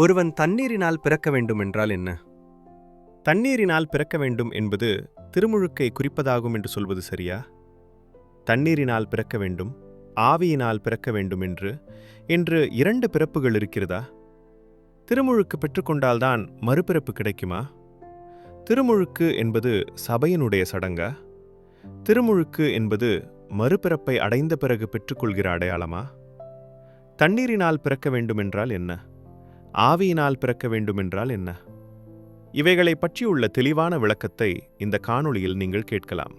ஒருவன் தண்ணீரினால் பிறக்க வேண்டும் என்றால் என்ன? தண்ணீரினால் பிறக்க வேண்டும் என்பது திருமுழுக்கை குறிப்பதாகும் என்று சொல்வது சரியா? தண்ணீரினால் பிறக்க வேண்டும், ஆவியினால் பிறக்க வேண்டும் என்று இரண்டு பிறப்புகள் இருக்கிறதா? திருமுழுக்கு பெற்றுக்கொண்டால்தான் மறுபிறப்பு கிடைக்குமா? திருமுழுக்கு என்பது சபையினுடைய சடங்கா? திருமுழுக்கு என்பது மறுபிறப்பை அடைந்த பிறகு பெற்றுக்கொள்கிற அடையாளமா? தண்ணீரினால் பிறக்க வேண்டுமென்றால் என்ன? ஆவியினால் பிறக்க வேண்டுமென்றால் என்ன? இவைகளை பற்றியுள்ள தெளிவான விளக்கத்தை இந்த காணொளியில் நீங்கள் கேட்கலாம்.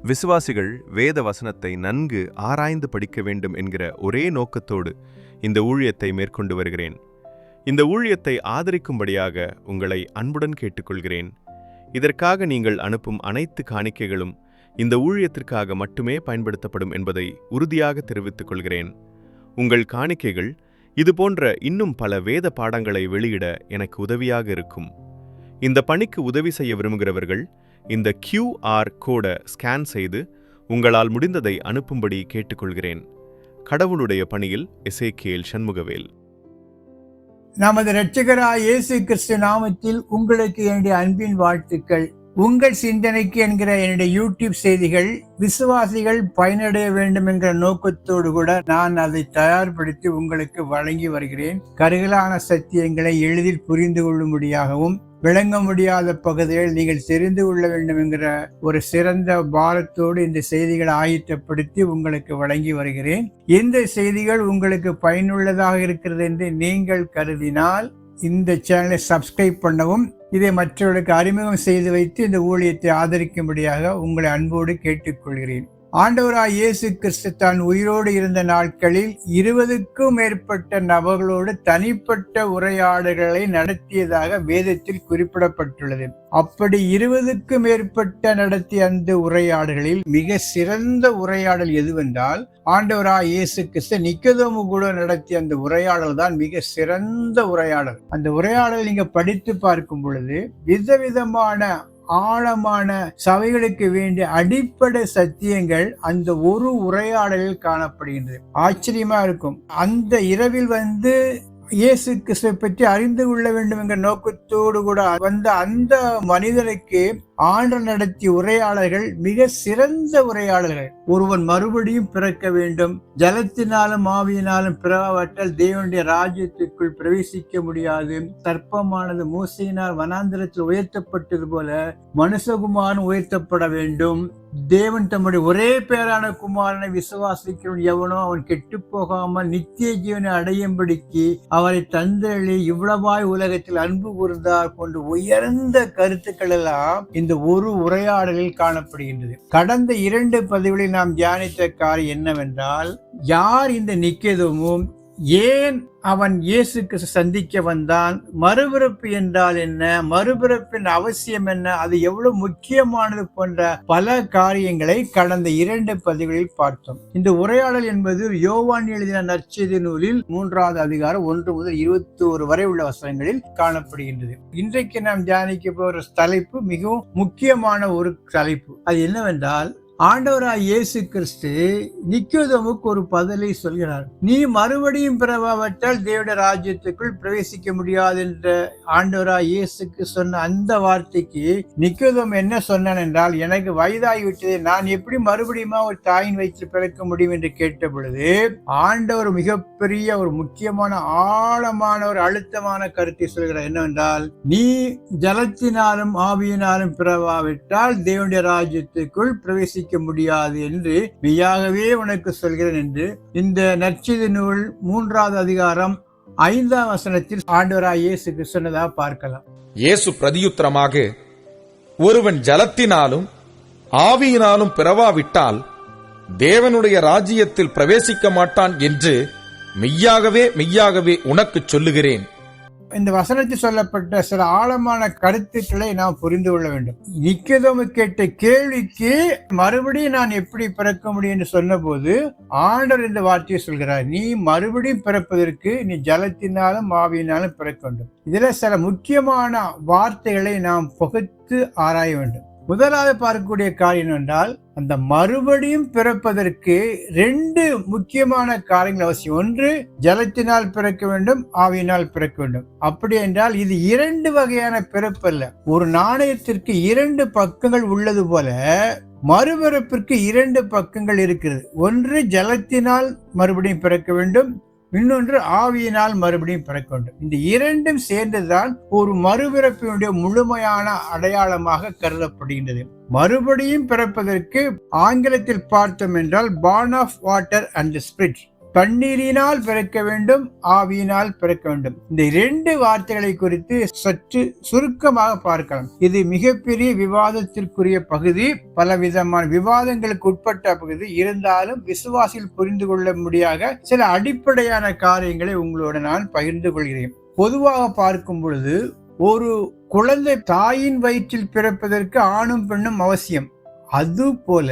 விசுவாசிகள் வேத வசனத்தை நன்கு ஆராய்ந்து படிக்க வேண்டும் என்கிற ஒரே நோக்கத்தோடு இந்த ஊழியத்தை மேற்கொண்டு வருகிறேன். இந்த ஊழியத்தை ஆதரிக்கும்படியாக உங்களை அன்புடன் கேட்டுக்கொள்கிறேன். இதற்காக நீங்கள் அனுப்பும் அனைத்து காணிக்கைகளும் இந்த ஊழியத்திற்காக மட்டுமே பயன்படுத்தப்படும் என்பதை உறுதியாக தெரிவித்துக் கொள்கிறேன். உங்கள் காணிக்கைகள் இதுபோன்ற இன்னும் பல வேத பாடங்களை வெளியிட எனக்கு உதவியாக இருக்கும். இந்த பணிக்கு உதவி செய்ய விரும்புகிறவர்கள் இந்த QR கோடை ஸ்கேன் செய்து உங்களால் முடிந்ததை அனுப்பும்படி கேட்டுக்கொள்கிறேன். கடவுளுடைய பணியில் எசேக்கியேல் சண்முகவேல். நமது இரட்சகராய் இயேசு கிறிஸ்து நாமத்தில் உங்களுக்கு என்னுடைய அன்பின் வாழ்த்துக்கள். உங்கள் சிந்தனைக்கு என்கிற என்னுடைய யூடியூப் செய்திகள் விசுவாசிகள் பயனடைய வேண்டும் என்கிற நோக்கத்தோடு கூட நான் அதை தயார்படுத்தி உங்களுக்கு வழங்கி வருகிறேன். கருகலான சத்தியங்களை எளிதில் புரிந்து கொள்ளும்படியாகவும் விளங்க முடியாத பகுதிகள் நீங்கள் தெரிந்து கொள்ள வேண்டும் என்கிற ஒரு சிறந்த பாரத்தோடு இந்த செய்திகளை ஆயத்தப்படுத்தி உங்களுக்கு வழங்கி வருகிறேன். இந்த செய்திகள் உங்களுக்கு பயனுள்ளதாக இருக்கிறது என்று நீங்கள் கருதினால் இந்த சேனலை சப்ஸ்கிரைப் பண்ணவும், இதை மற்றவர்களுக்கு அறிமுகம் செய்து வைத்து இந்த ஊழியத்தை ஆதரிக்கும்படியாக உங்களை அன்போடு கேட்டுக்கொள்கிறேன். ஆண்டவராய் இயேசு கிறிஸ்து தான் உயிரோடு இருந்த நாட்களில் 20க்கும் மேற்பட்ட நபர்களோடு தனிப்பட்ட உரையாடல்களை நடத்தியதாக வேதத்தில் குறிப்பிடப்பட்டுள்ளது. அப்படி 20க்கும் மேற்பட்ட நடத்திய அந்த உரையாடல்களில் மிக சிறந்த உரையாடல் எதுவென்றால் ஆண்டவராய் இயேசு கிறிஸ்து நிக்கதோமு கூட நடத்திய அந்த உரையாடல் தான் மிக சிறந்த உரையாடல். அந்த உரையாடல் நீங்க படித்து பார்க்கும் பொழுது விதவிதமான ஆழமான சபைகளுக்கு வேண்டிய அடிப்படை சத்தியங்கள் அந்த ஒரு உரையாடலில் காணப்படுகின்றது. ஆச்சரியமா இருக்கும். அந்த இரவில் இயேசு கிறிஸ்துவை பற்றி அறிந்து கொள்ள வேண்டும் என்ற நோக்கத்தோடு கூட வந்த அந்த மனிதனுக்கு ஆண்டவர் நடத்திய உரையாடல்கள் மிக சிறந்த உரையாடல்கள். ஒருவன் மறுபடியும் பிறக்க வேண்டும், ஜலத்தினாலும் ஆவியினாலும் பிறவாவிட்டால் தேவனுடைய ராஜ்யத்திற்குள் பிரவேசிக்க முடியாது. சர்ப்பமானது மோசையினால் வனாந்திரத்தில் உயர்த்தப்பட்டது போல மனுஷகுமாரன் உயர்த்தப்பட வேண்டும். தேவன் தம்முடைய ஒரே பேரான குமாரனை விசுவாசிக்கிறவன் எவனோ அவன் கெட்டு போகாமல் நித்திய ஜீவனை அடையும்படிக்கு அவரை தந்தளி இவ்வளவாய் உலகத்தில் அன்பு கூர்ந்தார் போன்ற உயர்ந்த கருத்துக்கள் எல்லாம் இந்த ஒரு உரையாடலில் காணப்படுகின்றது. கடந்த 2 பதிவுகளில் நாம் தியானித்த காரியம் என்னவென்றால், யார் இந்த நிக்கதோமும், ஏன் அவன் இயேசு கிறிஸ்து சந்திக்க வந்தான், மறுபிறப்பு என்றால் என்ன, மறுபிறப்பின் அவசியம் என்ன, அது எவ்வளவு முக்கியமானது போன்ற பல காரியங்களை கடந்த 2 பதிவுகளில் பார்த்தோம். இந்த உரையாடல் என்பது யோவான் எழுதின நற்செய்தி நூலில் 3வது அதிகாரம் 1 முதல் 21 வரை உள்ள வசனங்களில் காணப்படுகின்றது. இன்றைக்கு நாம் தியானிக்க போகிற தலைப்பு மிகவும் முக்கியமான ஒரு தலைப்பு. அது என்னவென்றால், ஆண்டவராய் இயேசு கிறிஸ்து நிக்கோதேமுக்கு ஒரு பதிலை சொல்கிறார். நீ மறுபடியும் பிறவாவிட்டால் தேவனுடைய ராஜ்யத்துக்குள் பிரவேசிக்க முடியாது என்ற ஆண்டவராய் இயேசுக்கு சொன்ன அந்த வார்த்தைக்கு நிக்கோதேமு என்ன சொன்னான் என்றால், எனக்கு வயதாகிவிட்டது, நான் எப்படி மறுபடியுமா ஒரு தாயின் வயிற்றில் பிறக்க முடியும் என்று கேட்ட பொழுது ஆண்டவர் மிகப்பெரிய ஒரு முக்கியமான ஆழமான ஒரு அழுத்தமான கருத்தை சொல்கிறார். என்னவென்றால், நீ ஜலத்தினாலும் ஆவியினாலும் பிறவாவிட்டால் தேவனுடைய ராஜ்யத்துக்குள் பிரவேசிக்க முடியாது என்று மெய்யாகவே உனக்கு சொல்கிறேன் என்று இந்த நற்செய்தி நூல் 3வது அதிகாரம் 5ஆம் வசனத்தில் ஆண்டவராய் இயேசுக்கு சொன்னதாக பார்க்கலாம். இயேசு பிரதியுத்தரமாக, ஒருவன் ஜலத்தினாலும் ஆவியினாலும் பிறவாவிட்டால் தேவனுடைய ராஜ்யத்தில் பிரவேசிக்க மாட்டான் என்று மெய்யாகவே உனக்கு சொல்லுகிறேன். இந்த வசனத்தில் சொல்லப்பட்ட சில ஆழமான கருத்துக்களை நாம் புரிந்து கொள்ள வேண்டும். நிக்கதோமு கேட்ட கேள்விக்கு மறுபடியும் நான் எப்படி பிறக்க முடியும் என்று சொன்ன போது ஆண்டவர் இந்த வார்த்தையை சொல்கிறார், நீ மறுபடியும் பிறப்பதற்கு நீ ஜலத்தினாலும் ஆவியினாலும் பிறக்க வேண்டும். இதுல சில முக்கியமான வார்த்தைகளை நாம் பகுத்து ஆராய வேண்டும். முதலாவது பார்க்கக்கூடிய காரியம் என்றால், அந்த மறுபடியும் பிறப்பதற்கு 2 முக்கியமான காரியங்கள் அவசியம். ஒன்று, ஜலத்தினால் பிறக்க வேண்டும், ஆவியினால் பிறக்க வேண்டும். அப்படி என்றால் இது 2 வகையான பிறப்பு அல்ல. ஒரு நாணயத்திற்கு 2 பக்கங்கள் உள்ளது போல மறுபிறப்பிற்கு 2 பக்கங்கள் இருக்கிறது. ஒன்று ஜலத்தினால் மறுபடியும் பிறக்க வேண்டும், இன்னொன்று ஆவியினால் மறுபடியும் பிறக்க வேண்டும். இந்த 2ம் சேர்ந்துதான் ஒரு மறுபிறப்பினுடைய முழுமையான அடையாளமாக கருதப்படுகின்றது. மறுபடியும் பிறப்பதற்கு ஆங்கிலத்தில் பார்த்தோம் என்றால் born of water and the spirit, தண்ணீரினால் பிறக்க வேண்டும், ஆவியினால் பிறக்க வேண்டும். இந்த 2 வார்த்தைகளை குறித்து சற்று சுருக்கமாக பார்க்கலாம். இது மிகப்பெரிய விவாதத்திற்குரிய பகுதி, பலவிதமான விவாதங்களுக்கு உட்பட்ட பகுதி. இருந்தாலும் விசுவாசிகள் புரிந்து கொள்ள முடியாத சில அடிப்படையான காரியங்களை உங்களோட நான் பகிர்ந்து கொள்கிறேன். பொதுவாக பார்க்கும் பொழுது ஒரு குழந்தை தாயின் வயிற்றில் பிறப்பதற்கு ஆணும் பெண்ணும் அவசியம். அதுபோல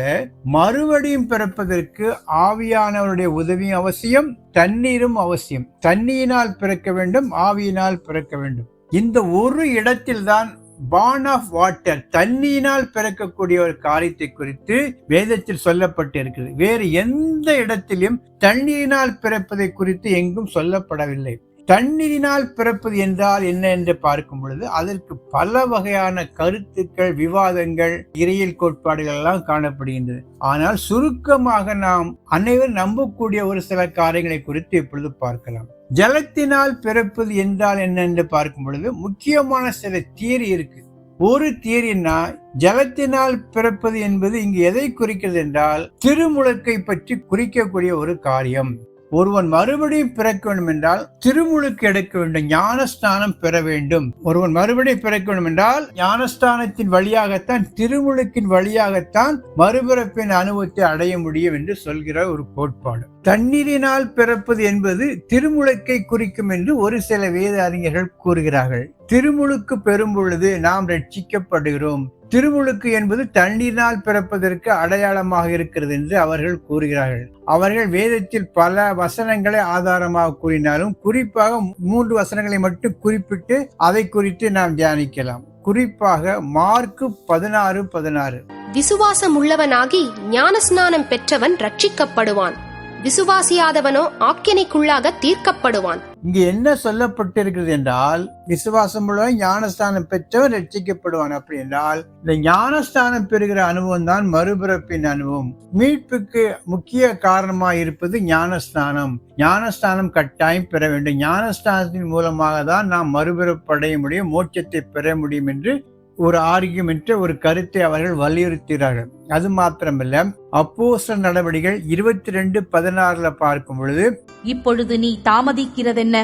மறுபடியும் பிறப்பதற்கு ஆவியானவருடைய உதவியும் அவசியம், தண்ணீரும் அவசியம். தண்ணீரினால் பிறக்க வேண்டும், ஆவியினால் பிறக்க வேண்டும். இந்த ஒரு இடத்தில்தான் born of water, தண்ணீரினால் பிறக்கக்கூடிய ஒரு காரியத்தை குறித்து வேதத்தில் சொல்லப்பட்டிருக்கிறது. வேறு எந்த இடத்திலும் தண்ணீரினால் பிறப்பதை குறித்து எங்கும் சொல்லப்படவில்லை. தண்ணீரினால் பிறப்பது என்றால் என்ன என்று பார்க்கும் பொழுது அதற்கு பல வகையான கருத்துக்கள், விவாதங்கள், இறையியல் கோட்பாடுகள் எல்லாம் காணப்படுகின்றது. ஆனால் சுருக்கமாக நாம் அனைவரும் நம்பக்கூடிய ஒரு சில காரியங்களை குறித்து இப்பொழுது பார்க்கலாம். ஜலத்தினால் பிறப்பது என்றால் என்ன என்று பார்க்கும் பொழுது முக்கியமான சில தியரி இருக்கு. ஒரு தியரினா, ஜலத்தினால் பிறப்பது என்பது இங்கு எதை குறிக்கிறது என்றால் திருமுழுக்கை பற்றி குறிக்கக்கூடிய ஒரு காரியம். ஒருவன் மறுபடியும் பிறக்க வேண்டும் என்றால் திருமுழுக்கு எடுக்க வேண்டும், ஞானஸ்தானம் பெற வேண்டும். ஒருவன் மறுபடியும் பிறக்க வேண்டும் என்றால் ஞானஸ்தானத்தின் வழியாகத்தான், திருமுழுக்கின் வழியாகத்தான் மறுபிறப்பின் அனுபவத்தை அடைய முடியும் என்று சொல்கிற ஒரு கோட்பாடு. தண்ணீரினால் பிறப்பது என்பது திருமுழுக்கை குறிக்கும் என்று ஒரு சில வேத அறிஞர்கள் கூறுகிறார்கள். திருமுழுக்கு பெறும் பொழுது நாம் ரட்சிக்கப்படுகிறோம். திருமுழுக்கு என்பது தண்ணீரினால் பிறப்பதற்கு அடையாளமாக இருக்கிறது என்று அவர்கள் கூறுகிறார்கள். அவர்கள் வேதத்தில் பல வசனங்களை ஆதாரமாக கூறினாலும் குறிப்பாக 3 வசனங்களை மட்டும் குறிப்பிட்டு அதை குறித்து நாம் தியானிக்கலாம். குறிப்பாக மார்க்கு 16:16, விசுவாசம் உள்ளவனாகி ஞானஸ்நானம் பெற்றவன் ரட்சிக்கப்படுவான், விசுவாசியாதவனோ ஆக்கினைக்குள்ளாக தீர்க்கப்படுவான். இங்கு என்ன சொல்லப்பட்டிருக்கிறது என்றால், விசுவாசம் உள்ளவன் ஞானஸ்தானம் பெற்றவன் ரட்சிக்கப்படுவான். அப்படி என்றால் இந்த ஞானஸ்தானம் பெறுகிற அனுபவம் தான் மறுபிறப்பின் அனுபவம். மீட்புக்கு முக்கிய காரணமாக இருப்பது ஞானஸ்தானம். ஞானஸ்தானம் கட்டாயம் பெற வேண்டும். ஞானஸ்தானத்தின் மூலமாக தான் நாம் மறுபிறப்படைய முடியும், மோட்சத்தை பெற முடியும் என்று ஒரு ஆர்கியுமெண்ட், ஒரு கருத்தை அவர்கள் வலியுறுத்துகிறார்கள். அது மாத்திரமல்ல, அப்போஸ்தலர் நடவடிக்கைகள் 22:16 பார்க்கும் பொழுது, இப்பொழுது நீ தாமதிக்கிறதென்ன?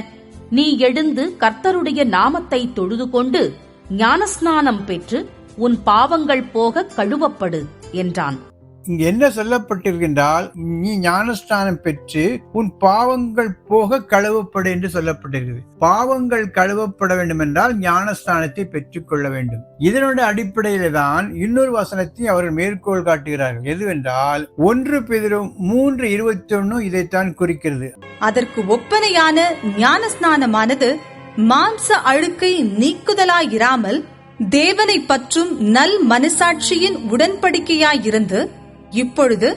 நீ எழுந்து கர்த்தருடைய நாமத்தை தொழுது கொண்டு ஞானஸ்நானம் பெற்று உன் பாவங்கள் போக கழுவப்படு என்றான். இங்க என்ன சொல்லப்பட்டிருக்கின்றால், நீ ஞானஸ்தானம் பெற்று உன் பாவங்கள் போக கழுவப்படு என்று சொல்லப்பட்டிருக்கிறது. பாவங்கள் கழுவப்பட வேண்டும் என்றால் ஞானஸ்தானத்தை பெற்றுக் கொள்ள வேண்டும். இதனுடைய அடிப்படையில தான் இன்னொரு வசனத்தை அவர்கள் மேற்கோள் காட்டுகிறார்கள். எதுவென்றால் 1 பேதுரு 3:21 இதைத்தான் குறிக்கிறது. அதற்கு ஒப்பனையான ஞானஸ்நானமானது மாம்ச அழுக்கை நீக்குதலாயிராமல் தேவனை பற்றும் நல் மனசாட்சியின் உடன்படிக்கையாயிருந்து இப்பொழுது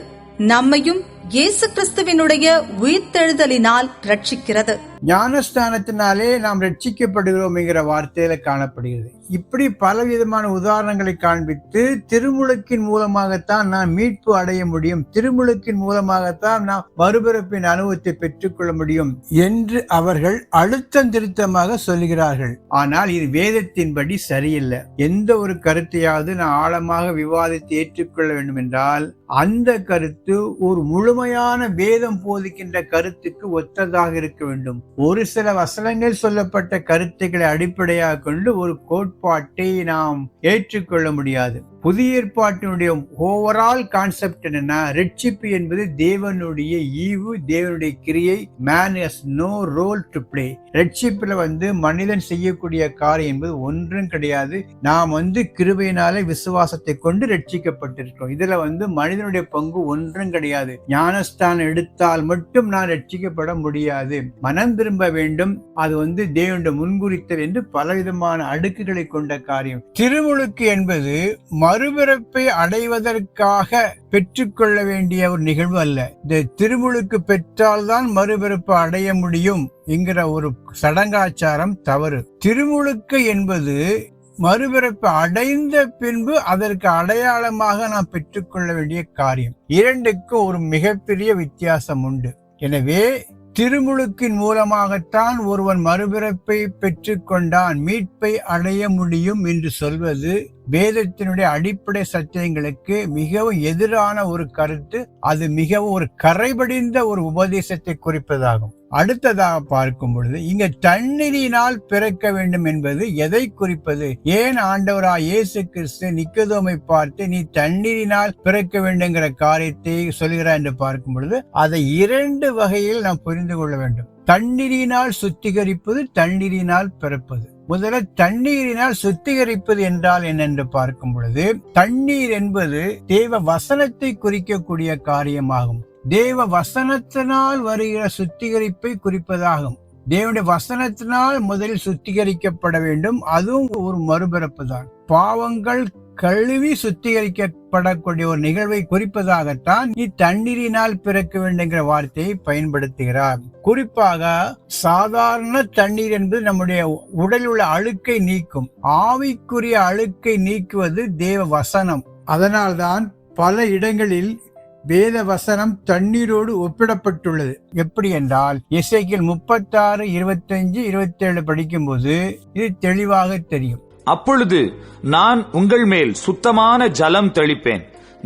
நம்மையும் இயேசு கிறிஸ்துவினுடைய உயிர்த்தெழுதலினால் ரட்சிக்கிறது. ஞானஸ்தானத்தினாலே நாம் ரட்சிக்கப்படுகிறோம் என்கிற வார்த்தையில காணப்படுகிறது. இப்படி பலவிதமான உதாரணங்களை காண்பித்து திருமுழுக்கின் மூலமாகத்தான் நாம் மீட்பு அடைய முடியும், திருமுழுக்கின் மூலமாகத்தான் நாம் மறுபிறப்பின் அனுபவத்தை பெற்றுக்கொள்ள முடியும் என்று அவர்கள் அழுத்தம் திருத்தமாக சொல்கிறார்கள். ஆனால் இது வேதத்தின்படி சரியில்லை. எந்த ஒரு கருத்தையாவது நாம் ஆழமாக விவாதித்து ஏற்றுக்கொள்ள வேண்டும் என்றால் அந்த கருத்து ஒரு முழுமையான வேதம் போதிக்கின்ற கருத்துக்கு ஒத்ததாக இருக்க வேண்டும். ஒரு சில வசனங்கள் சொல்லப்பட்ட கருத்துக்களை அடிப்படையாக கொண்டு ஒரு கோட்பாட்டை நாம் ஏற்றுக்கொள்ள முடியாது. புதிய ஏற்பாட்டினுடைய ஓவரால் கான்செப்ட் என்னன்னா, ரட்சிப்பு என்பது தேவனுடைய ஈவு, தேவனுடைய கிரியை. Man has no role to play. ரட்சிப்புல மனிதன் செய்யக்கூடிய காரியம் என்பது ஒன்றும் கிடையாது. நாம் கிருபையினாலே விசுவாசத்தை கொண்டு ரட்சிக்கப்பட்டிருக்கிறோம். இதுல மனிதனுடைய பங்கு ஒன்றும் கிடையாது. ஞான ஞானஸ்தானம் எடுத்தால் மட்டும் நான் ரட்சிக்கப்பட முடியாது. மனம் திரும்ப வேண்டும். அது தேவனுடைய முன்குறித்தல் என்று பலவிதமான அடுக்குகளை கொண்ட காரியம். திருமுழுக்கு என்பது மறுபிறப்பை அடைவதற்காக பெற்றுக்கொள்ள வேண்டிய ஒரு நிகழ்வு அல்ல. இந்த திருமுழுக்கு பெற்றால்தான் மறுபிறப்பு அடைய முடியும் என்கிற ஒரு சடங்காச்சாரம் தவறு. திருமுழுக்கு என்பது மறுபிறப்பு அடைந்த பின்பு அதற்கு அடையாளமாக நாம் பெற்றுக்கொள்ள வேண்டிய காரியம். இரண்டுக்கும் ஒரு மிகப்பெரிய வித்தியாசம் உண்டு. எனவே திருமுழுக்கின் மூலமாகத்தான் ஒருவன் மறுபிறப்பை பெற்றுக்கொண்டான், மீட்பை அடைய முடியும் என்று சொல்வது வேதத்தினுடைய அடிப்படை சத்தியங்களுக்கு மிகவும் எதிரான ஒரு கருத்து. அது மிகவும் ஒரு கரைபடிந்த ஒரு உபதேசத்தை குறிப்பதாகும். அடுத்ததாக பார்க்கும் பொழுது இங்க தண்ணீரினால் பிறக்க வேண்டும் என்பது எதை குறிப்பது? ஏன் ஆண்டவராய் இயேசு கிறிஸ்து நிக்கதோமை பார்த்து நீ தண்ணீரினால் பிறக்க வேண்டுங்கிற காரியத்தை சொல்கிறார் என்று பார்க்கும் பொழுது அதை இரண்டு வகையில் நாம் புரிந்து கொள்ள வேண்டும். தண்ணீரினால் சுத்திகரிப்பது, தண்ணீரினால் பிறப்பது. முதல்ல தண்ணீரினால் சுத்திகரிப்பது என்றால் என்னென்று பார்க்கும் பொழுது தண்ணீர் என்பது தேவ வசனத்தை குறிக்கக்கூடிய காரியமாகும். தேவ வசனத்தினால் வருகிற சுத்திகரிப்பை குறிப்பதாகும். தேவனுடைய வசனத்தினால் முதலில் சுத்திகரிக்கப்பட வேண்டும். அதுவும் ஒரு மறுபிறப்பு தான். பாவங்கள் கழுவி சுத்திகரிக்கப்படக்கூடிய ஒரு நிகழ்வை குறிப்பதாகத்தான் நீ தண்ணீரினால் பிறக்க வேண்டுங்கிற வார்த்தையை பயன்படுத்துகிறார். குறிப்பாக சாதாரண தண்ணீர் என்பது நம்முடைய உடலில் உள்ள அழுக்கை நீக்கும். ஆவிக்குரிய அழுக்கை நீக்குவது தேவ வசனம். அதனால்தான் பல இடங்களில் வேத வசனம் தண்ணீரோடு ஒப்பிடப்பட்டுள்ளது. எப்படி என்றால் எசேக்கியேல் 36, 25, 27 படிக்கும் போது இது தெளிவாக தெரியும். அப்பொழுது நான் உங்கள் மேல் சுத்தமான ஜலம் தெளிப்பேன்.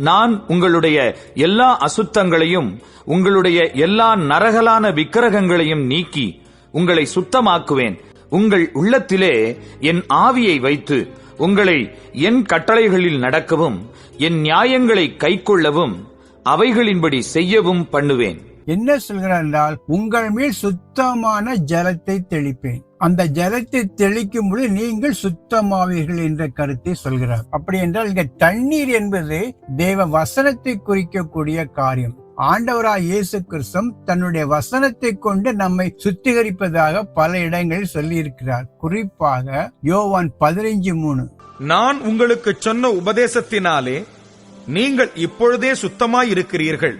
நான் உங்களுடைய எல்லா அசுத்தங்களையும் உங்களுடைய எல்லா நரகலான விக்கிரகங்களையும் நீக்கி உங்களை சுத்தமாக்குவேன். உங்கள் உள்ளத்திலே என் ஆவியை வைத்து உங்களை என் கட்டளைகளில் நடக்கவும் என் நியாயங்களை கைக்கொள்ளவும் அவைகளின்படி செய்யவும் பண்ணுவேன். என்ன சொல்கிறார் என்றால் உங்கள் மேல் சுத்தமான ஜலத்தை தெளிப்பேன். அந்த ஜலத்தை தெளிக்கும் பொழுது நீங்கள் சுத்தமாவீர்கள் என்ற கருத்தை சொல்கிறார். அப்படி என்றால் இங்க தண்ணீர் என்பது தேவ வசனத்தை குறிக்கக்கூடிய காரியம். ஆண்டவராய் இயேசு கிறிஸ்து தன்னுடைய வசனத்தை கொண்டு நம்மை சுத்திகரிப்பதாக பல இடங்களில் சொல்லி இருக்கிறார். குறிப்பாக யோவான் 15:3 நான் உங்களுக்கு சொன்ன உபதேசத்தினாலே நீங்கள் இப்பொழுதே சுத்தமாயிருக்கிறீர்கள்.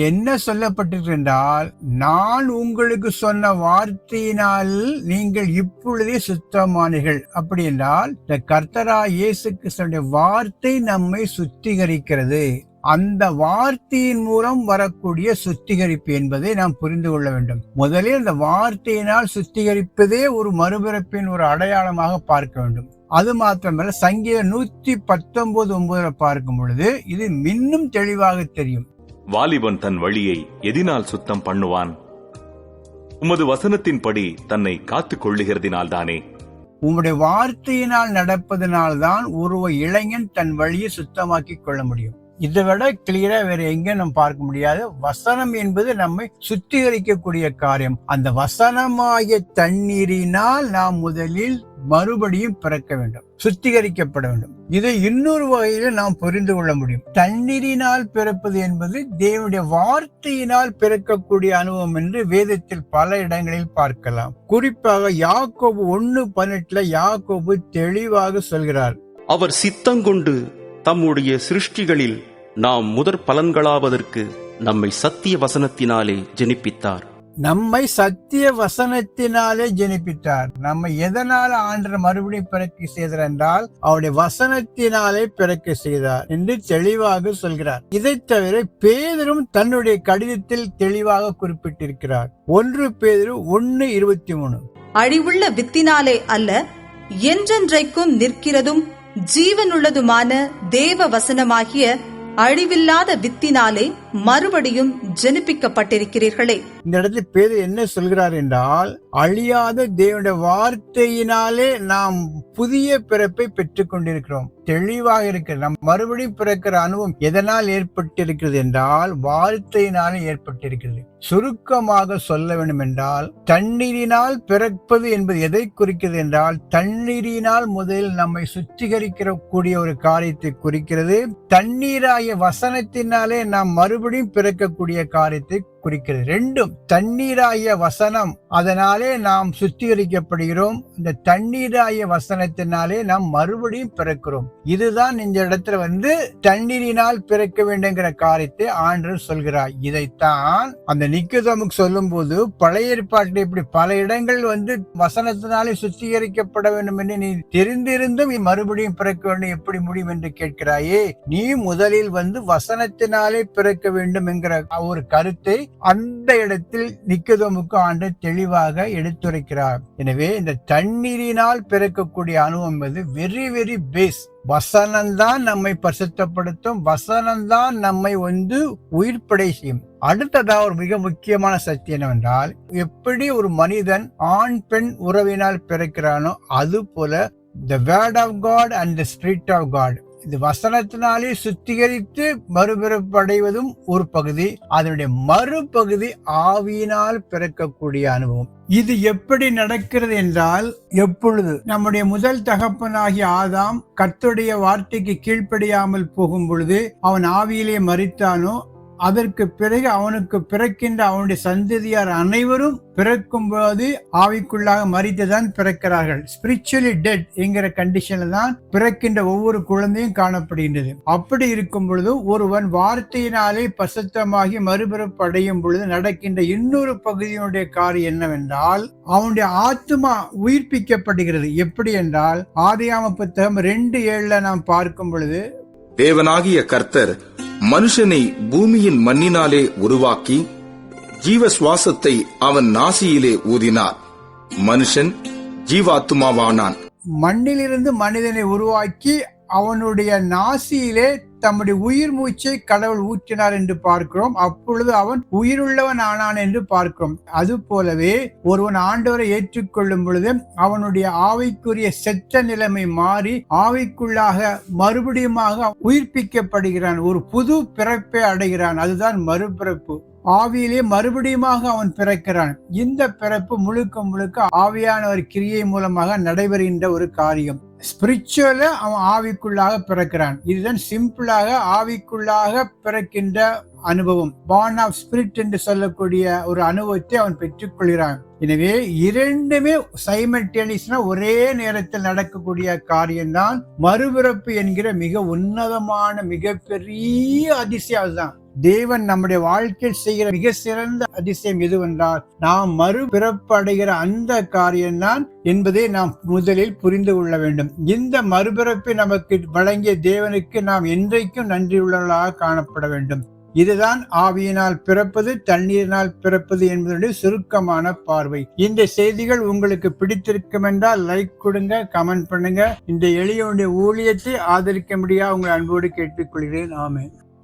என்ன சொல்லப்பட்டிருக்கின்றால் நான் உங்களுக்கு சொன்ன வார்த்தையினால் நீங்கள் இப்பொழுதே சுத்தமானீர்கள். அப்படி என்றால் இந்த கர்த்தராகிய இயேசு கிறிஸ்துவின் வார்த்தை நம்மை சுத்திகரிக்கிறது. அந்த வார்த்தையின் மூலம் வரக்கூடிய சுத்திகரிப்பு என்பதை நாம் புரிந்து கொள்ள வேண்டும். முதலில் அந்த வார்த்தையினால் சுத்திகரிப்பதே ஒரு மறுபிறப்பின் ஒரு அடையாளமாக பார்க்க வேண்டும். அது மாத்திரமல்ல, சங்கீதம் 119:9 பார்க்கும் பொழுது இது இன்னும் தெளிவாக தெரியும். வாலிபன் தன் வழியை எதினால் சுத்தம் பண்ணுவான்? உமது வசனத்தின்படி தன்னை காத்துக் கொள்ளுகிறதினால்தானே. உம்முடைய வார்த்தையினால் நடப்பதனால்தான் ஒரு இளைஞன் தன் வழியை சுத்தமாக்கி கொள்ள முடியும். இதை விட கிளியரா வேற எங்க நம்ம பார்க்க முடியாது. வசனம் என்பது நம்மை சுத்திகரிக்கக்கூடிய காரியம். அந்த வசனமாகிய தண்ணீரினால் நாம் முதலில் மறுபடியும் பிறக்க வேண்டும், சுத்திகரிக்கப்பட வேண்டும். இதை இன்னொரு வகையில நாம் புரிந்து கொள்ள முடியும். தண்ணீரினால் பிறப்பது என்பது தேவனுடைய வார்த்தையினால் பிறக்கக்கூடிய அனுபவம் என்று வேதத்தில் பல இடங்களில் பார்க்கலாம். குறிப்பாக யாக்கோபு 1:18 யாக்கோபு தெளிவாக சொல்கிறார். அவர் சித்தங்கொண்டு தம்முடைய சிருஷ்டிகளில் நாம் முதற் பலன்களாவதற்கு நம்மை சத்திய வசனத்தினாலே ஜெனிப்பித்தார். நம்மை சத்திய வசனத்தினாலே ஜெனிப்பித்தார். நம்ம எதனால ஆண்டவர் மறுபடியும் பிறக்க செய்தார் என்றால் அவருடைய வசனத்தினாலே பிறக்க செய்தார் என்று தெளிவாக சொல்கிறார். இதை தவிர பேதுரும் தன்னுடைய கடிதத்தில் தெளிவாக குறிப்பிட்டிருக்கிறார். 1 பேதுரு 1:23 அழிவுள்ள வித்தினாலே அல்ல, என்றென்றைக்கும் நிற்கிறதும் ஜீவனுள்ளதுமான தேவ வசனமாகிய அழிவில்லாத வித்தினாலே மறுபடியும் ஜெனிப்பிக்கப்பட்டிருக்கிறீர்களே. இந்த இடத்துல பேதுரு என்ன சொல்கிறார் என்றால் அழியாத தேவனுடைய வார்த்தையினாலே நாம் புதிய பிறப்பை பெற்றுக் கொண்டிருக்கிறோம். தெளிவாக இருக்கிறது. நம் மறுபடியும் பிறக்கிற அனுபவம் எதனால் ஏற்பட்டிருக்கிறது என்றால் வார்த்தையினாலே ஏற்பட்டிருக்கிறது. சுருக்கமாக சொல்ல வேண்டும் என்றால் தண்ணீரினால் பிறப்பது என்பது எதை குறிக்கிறது என்றால் தண்ணீரினால் முதலில் நம்மை சுத்திகரிக்கிற கூடிய ஒரு காரியத்தை குறிக்கிறது. தண்ணீராகிய வசனத்தினாலே நாம் மறுபடியும் பிறக்கக்கூடிய காரியத்தை குறிக்கிறது. ரெண்டும் தண்ணீராகிய வசனம், அதனாலே நாம் சுத்திகரிக்கப்படுகிறோம். இந்த தண்ணீராகிய வசனத்தினாலே நாம் மறுபடியும் பிறக்கிறோம். இதுதான் இந்த இடத்துல தண்ணீரினால் பிறக்க வேண்டுங்கிற காரியத்தை ஆண்டவர் சொல்கிறார். இதைத்தான் அந்த நிக்கோதேமுக்கு சொல்லும் போது பழைய ஏற்பாட்டில் இப்படி பல இடங்கள் வசனத்தினாலே சுத்திகரிக்கப்பட வேண்டும் என்று நீ தெரிந்திருந்தும் நீ மறுபடியும் பிறக்க வேண்டும், எப்படி முடியும் என்று கேட்கிறாயே. நீ முதலில் வசனத்தினாலே பிறக்க வேண்டும் என்கிற ஒரு கருத்தை அந்த இடத்தில் நிக்கோதேமுக்கு ஆண்டவர் தெளிவாக எடுத்துரைக்கிறார். எனவே இந்த தண்ணீரினால் பிறக்கக்கூடிய அனுபவம் என்பது வெரி வெரி பேஸ். வசனம்தான் நம்மை பரிசுத்தப்படுத்தும். வசனம்தான் நம்மை உயிர்ப்படை செய்யும். அடுத்ததா ஒரு மிக முக்கியமான சத்தியம் என்னவென்றால், எப்படி ஒரு மனிதன் ஆண் பெண் உறவினால் பிறக்கிறானோ அது போல the word of God and the spirit of God, இது வசனத்தினாலே சுத்திகரித்து மறுபிறப்பு அடைவதும் ஒரு பகுதி. அதனுடைய மறுபகுதி ஆவியினால் பிறக்கக்கூடிய அனுபவம். இது எப்படி நடக்கிறது என்றால், எப்பொழுது நம்முடைய முதல் தகப்பனாகிய ஆதாம் கர்த்தருடைய வார்த்தைக்கு கீழ்ப்படியாமல் போகும் பொழுது அவன் ஆவியிலே மரித்தானோ, அதற்கு பிறகு அவனுக்கு பிறக்கின்ற அவனுடைய சந்ததியார் அனைவரும் பிறக்கும் போது ஆவிக்குள்ளாக மரித்துதான் பிறக்கிறார்கள். ஸ்பிரிச்சுவலி டெட் என்கிற கண்டிஷன்ல தான் பிறக்கின்ற ஒவ்வொரு குழந்தையும் காணப்படுகின்றது. அப்படி இருக்கும் பொழுது ஒருவன் வார்த்தையினாலே பரிசுத்தமாகி மறுபிறப்பு அடையும் பொழுது நடக்கின்ற இன்னொரு பகுதியினுடைய காரியம் என்னவென்றால், அவனுடைய ஆத்துமா உயிர்ப்பிக்கப்படுகிறது. எப்படி என்றால், ஆதியாகம புத்தகம் 2:7 நாம் பார்க்கும் பொழுது, தேவனாகிய கர்த்தர் மனுஷனை பூமியின் மண்ணினாலே உருவாக்கி ஜீவ சுவாசத்தை அவன் நாசியிலே ஊதினார். மனுஷன் ஜீவாத்துமாவானான். மண்ணிலிருந்து மனிதனை உருவாக்கி அவனுடைய நாசியிலே தம்முடைய உயிர் மூச்சை கடவுள் ஊற்றினார் என்று பார்க்கிறோம். அப்பொழுது அவன் உயிருள்ளவன் ஆனான் என்று பார்க்கிறோம். அது போலவே ஒருவன் ஆண்டவரை ஏற்றுக்கொள்ளும் பொழுது அவனுடைய ஆவிக்குரிய செத்த நிலைமை மாறி ஆவிக்குள்ளாக மறுபடியுமாக உயிர்ப்பிக்கப்படுகிறான். ஒரு புது பிறப்பை அடைகிறான். அதுதான் மறுபிறப்பு. ஆவியிலே மறுபடியுமாக அவன் பிறக்கிறான். இந்த பிறப்பு முழுக்க முழுக்க ஆவியானவர் கிரியை மூலமாக நடைபெறுகின்ற ஒரு காரியம். ஸ்பிரிச்சுவல அவன் ஆவிக்குள்ளாக பிறக்கிறான். இதுதான் சிம்பிளாக ஆவிக்குள்ளாக பிறக்கின்ற அனுபவம். பார்ன் ஆஃப் ஸ்பிரிட் என்று சொல்லக்கூடிய ஒரு அனுபவத்தை அவன் பெற்றுக் கொள்கிறான். எனவே இரண்டுமே சைமல்டேனியஸா ஒரே நேரத்தில் நடக்கக்கூடிய காரியம்தான் மறுபிறப்பு என்கிற மிக உன்னதமான மிகப்பெரிய அதிசயம். அதுதான் தேவன் நம்முடைய வாழ்க்கையில் செய்கிற மிக சிறந்த அதிசயம் எதுவென்றால், நாம் மறுபிறப்பு அடைகிற அந்த காரியம்தான் என்பதை நாம் முதலில் புரிந்து கொள்ள வேண்டும். இந்த மறுபிறப்பை நமக்கு வழங்கிய தேவனுக்கு நாம் என்றைக்கும் நன்றியுள்ளவர்களாக காணப்பட வேண்டும். இதுதான் ஆவியினால் பிறப்பது, தண்ணீரினால் பிறப்பது என்பதனுடைய சுருக்கமான பார்வை. இந்த செய்திகள் உங்களுக்கு பிடித்திருக்கும் என்றால் லைக் கொடுங்க, கமெண்ட் பண்ணுங்க. இந்த எளியவனுடைய ஊழியத்தை ஆதரிக்க முடியாது உங்கள் அன்போடு கேட்டுக்கொள்கிறேன். ஆமென்.